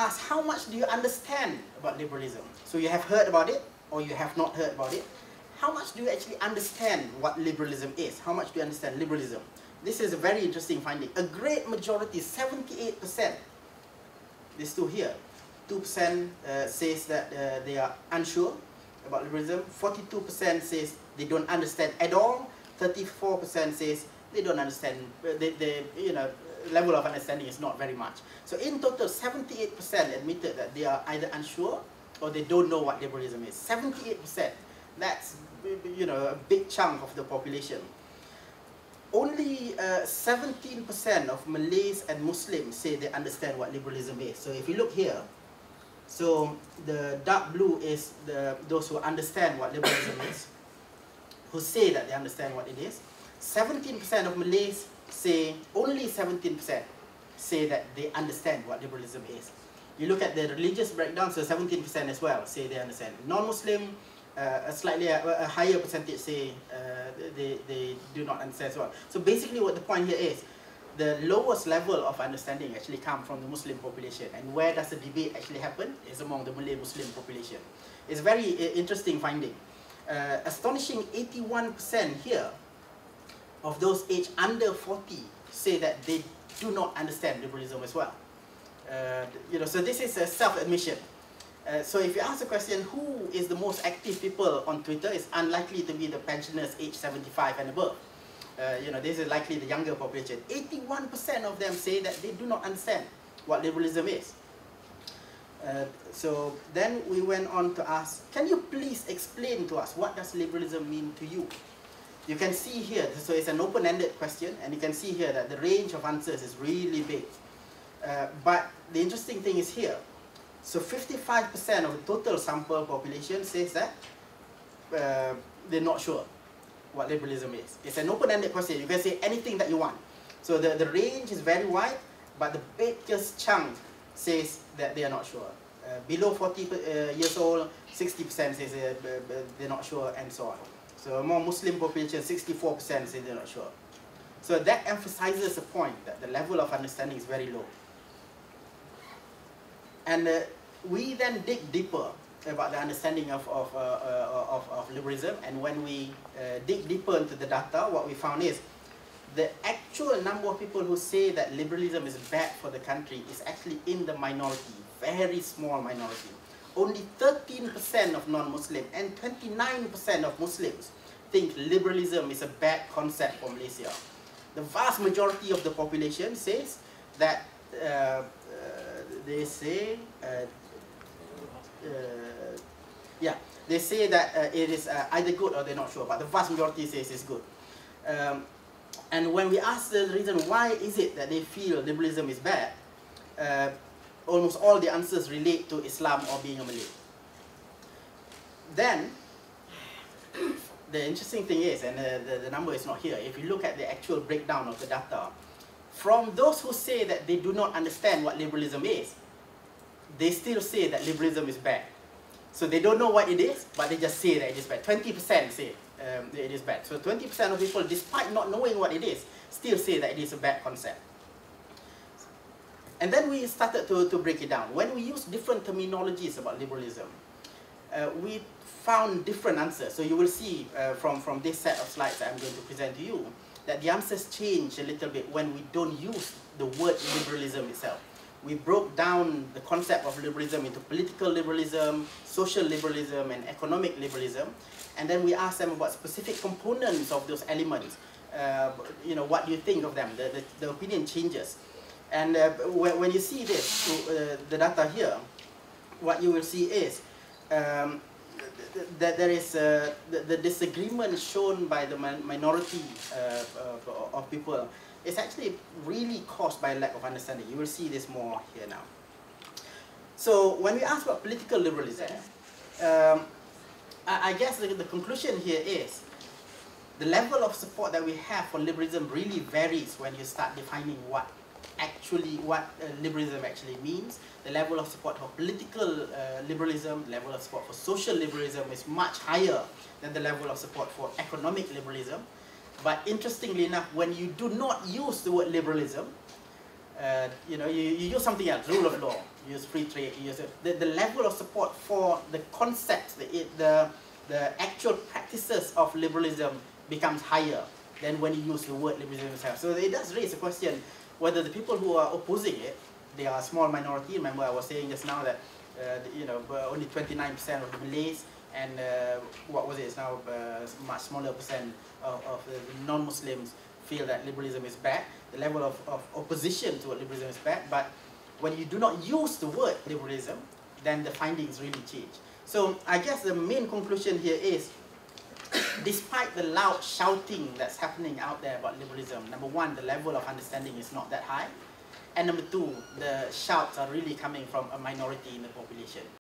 asked, how much do you understand about liberalism? So you have heard about it, or you have not heard about it. How much do you actually understand what liberalism is? How much do you understand liberalism? This is a very interesting finding. A great majority, 78%, these two here, 2% says that they are unsure about liberalism, 42% says they don't understand at all, 34% says they don't understand, level of understanding is not very much. So in total, 78% admitted that they are either unsure or they don't know what liberalism is. 78%. That's a big chunk of the population. Only 17% of Malays and Muslims say they understand what liberalism is. So if you look here, so the dark blue is those who understand what liberalism is, who say that they understand what it is. 17% of Malays say, only 17% say that they understand what liberalism is. You look at the religious breakdown, so 17% as well say they understand. Non-Muslim, a higher percentage say they do not understand as well. So basically what the point here is, the lowest level of understanding actually comes from the Muslim population. And where does the debate actually happen? Is among the Malay Muslim population. It's a very interesting finding. Astonishing 81% here of those aged under 40 say that they do not understand liberalism as well. So this is a self-admission. So if you ask the question, who is the most active people on Twitter, it's unlikely to be the pensioners aged 75 and above. This is likely the younger population. 81% of them say that they do not understand what liberalism is. So then we went on to ask, can you please explain to us what does liberalism mean to you? You can see here, so it's an open-ended question, and you can see here that the range of answers is really big. But the interesting thing is here. So 55% of the total sample population says that they're not sure what liberalism is. It's an open-ended question. You can say anything that you want. So the range is very wide, but the biggest chunk says that they are not sure. Below 40 years old, 60% says they're not sure, and so on. So among Muslim population, 64% say they're not sure. So that emphasizes the point that the level of understanding is very low. And we then dig deeper about the understanding of liberalism. And when we dig deeper into the data, what we found is the actual number of people who say that liberalism is bad for the country is actually in the minority, very small minority. Only 13% of non-Muslim and 29% of Muslims think liberalism is a bad concept for Malaysia. The vast majority of the population says that they say that it is either good or they're not sure, but the vast majority says it's good. And when we ask the reason why is it that they feel liberalism is bad, almost all the answers relate to Islam or being a Malay. Then, the interesting thing is, and the number is not here, if you look at the actual breakdown of the data, from those who say that they do not understand what liberalism is, they still say that liberalism is bad. So they don't know what it is, but they just say that it is bad. 20% say it is bad. So 20% of people, despite not knowing what it is, still say that it is a bad concept. And then we started to break it down. When we use different terminologies about liberalism, we found different answers. So you will see from this set of slides that I'm going to present to you, that the answers change a little bit when we don't use the word liberalism itself. We broke down the concept of liberalism into political liberalism, social liberalism, and economic liberalism. And then we asked them about specific components of those elements. What do you think of them? The opinion changes. And when you see this, the data here, what you will see is that there is the disagreement shown by the minority of people is actually really caused by a lack of understanding. You will see this more here now. So when we ask about political liberalism, I guess the conclusion here is the level of support that we have for liberalism really varies when you start defining what liberalism actually means. The level of support for political liberalism, the level of support for social liberalism is much higher than the level of support for economic liberalism. But interestingly enough, when you do not use the word liberalism, you know, you use something else, rule of law, you use free trade, you use the level of support for the concepts, the actual practices of liberalism becomes higher than when you use the word liberalism itself. So it does raise a question whether the people who are opposing it, they are a small minority. Remember, I was saying just now that you know, only 29% of the Malays, and what was it? It's now much smaller percent of the non-Muslims feel that liberalism is bad. The level of opposition to liberalism is bad. But when you do not use the word liberalism, then the findings really change. So I guess the main conclusion here is, despite the loud shouting that's happening out there about liberalism, number one, the level of understanding is not that high. And number two, the shouts are really coming from a minority in the population.